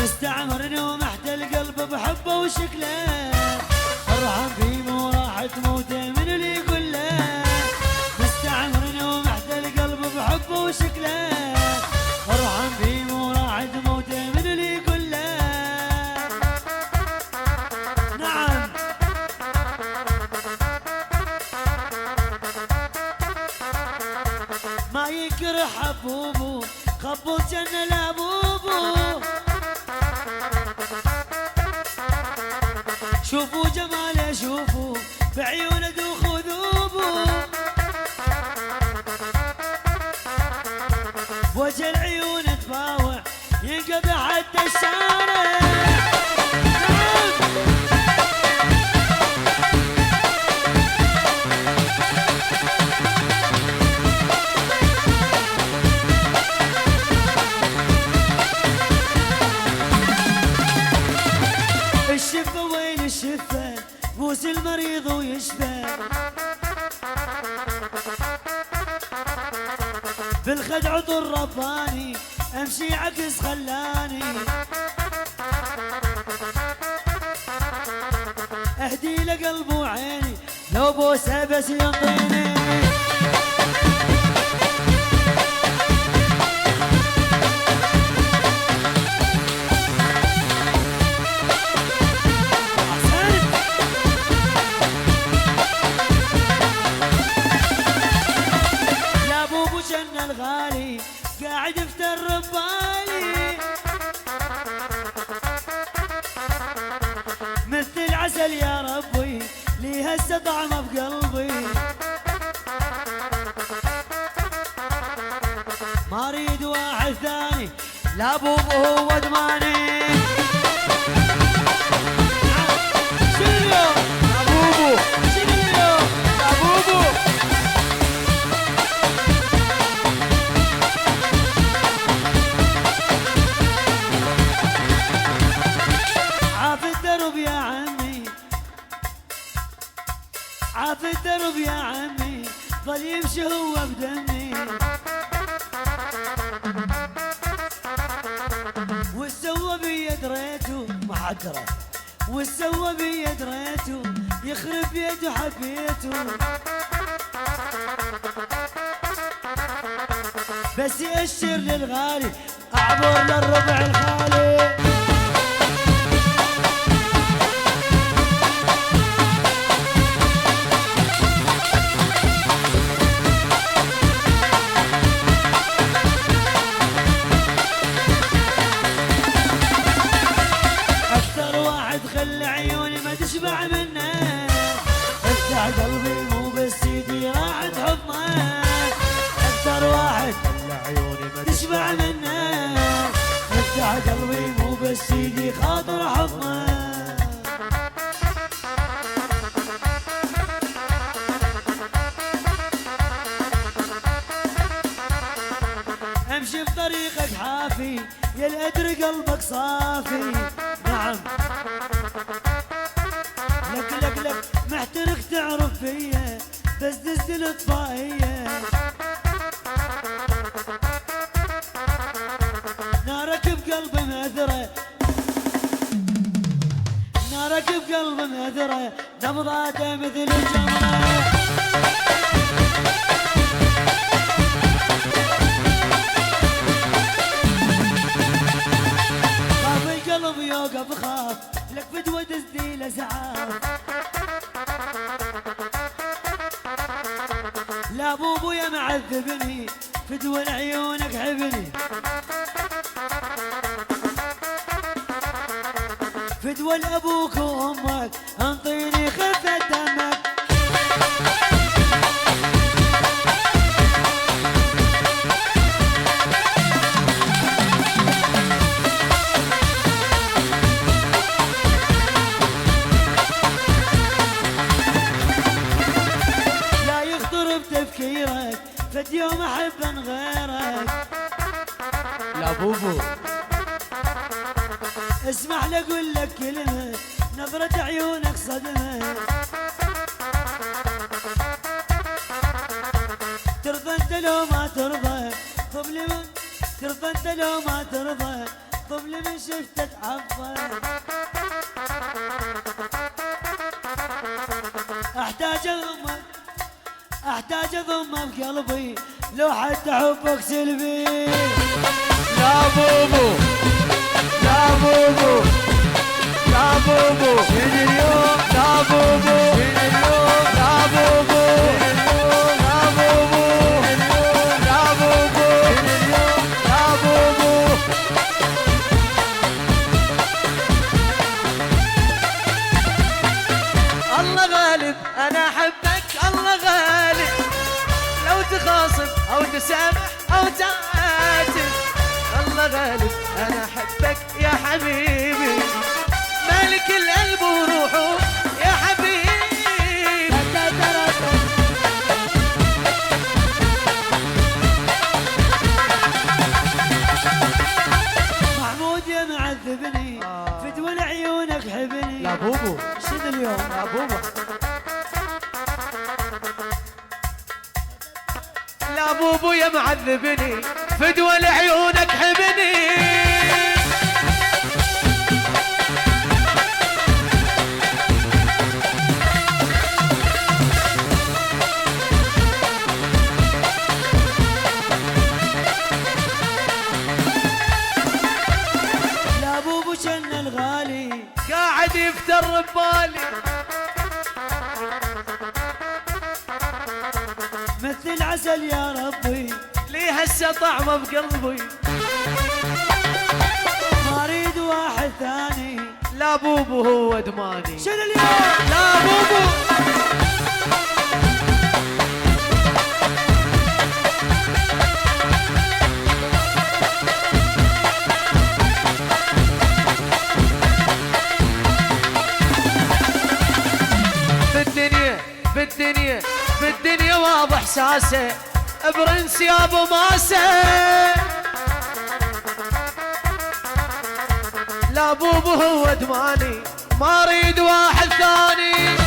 مستعمرني ومحت القلب بحبه وشكله، فرحان فيه وراحة موته من اللي يقول له. مستعمرني ومحت القلب بحبه وشكله، فرحان فيه وراحة موته من اللي يقول له. نعم ما ينكر حبوبه خبوا الجنة لابوبه. شوفوا جماله شوفوا بعيونه دوخوا ذوبوا. وجه العيون تباوع ينقضي حتى الشارع. الشفة وين الشفة بوس المريض ويشفى. بالخد عطر رباني امشي عكس خلاني. اهدي له قلبي وعيني لو بوسه بس ينطيني. الغالي قاعد افتر ببالي مثل عسل يا ربي لي هسه طعمه بقلبي. ما اريد واحد ثاني لا بوبو هو ادماني. شنو يا بوبو شنو يا بوبو. يا عمي عاف الدرب يا عمي ظل يمشي هو بدمي. والسوى بي دريته ما حدره والسوى بي دريته يخرب بيده حبيته. بس يأشر للغالي اعبر للربع الخالي. خلي عيوني ما تشبع منه. افتح قلبي مو بس ايدي راحت حضنه. اكثر واحد خلي عيوني ما تشبع منه. افتح قلبي مو بس ايدي خاطر حضنه. امشي بطريقك حافي يا الادري قلبك صافي. نعم لك محترك تعرف فيا بس دزت الاطفائيه. نارك بقلبي مأثره نارك بقلبي مأثره نبضاته مثل الجمره. خاف القلب يوقف خاف لك فدوة تزدي لسعاف. لا بوبو يا معذبني فدوة لعيونك حبني. فدوة لأبوك وأمك انطيني خفة دمك. بتفكيرك فد يوم احب من غيرك. لا بوبو اسمح لي اقول لك كلمه نظرة عيونك صدمه. ترضى انت لو ما ترضى خذ لي من ترضى انت لو ما ترضى الطفل من شفته تعفن. احتاج اضمك بقلبي لو حتى حبك سلبي. لا بوبو لا بوبو لا بوبو اليوم لا بوبو اليوم لا بوبو اليوم لا بوبو اليوم لا بوبو اليوم لا بوبو. الله غالب انا احبك الله غالب، لو تخاصم او تسامح او تعاتب. الله غالب انا احبك يا حبيبي، مالك القلب وروحه يا حبيبي. محمود يا معذبني فدوى عيونك حبني. لا بوبو شنو اليوم؟ لا بوبو لا بوبو يا معذبني فدوى لعيونك حبني. لا بوبو شن الغالي قاعد يفتر ببالي، مثل عسل يا ربي ليه هسه طعمه بقلبي. ما اريد واحد ثاني. لا بوبو هو دماني. شنو اليوم؟ لا بوبو بالدنيا واضح ساسه برنس يا ابو ماسه. لا بوبو هو دماني ما اريد واحد ثاني.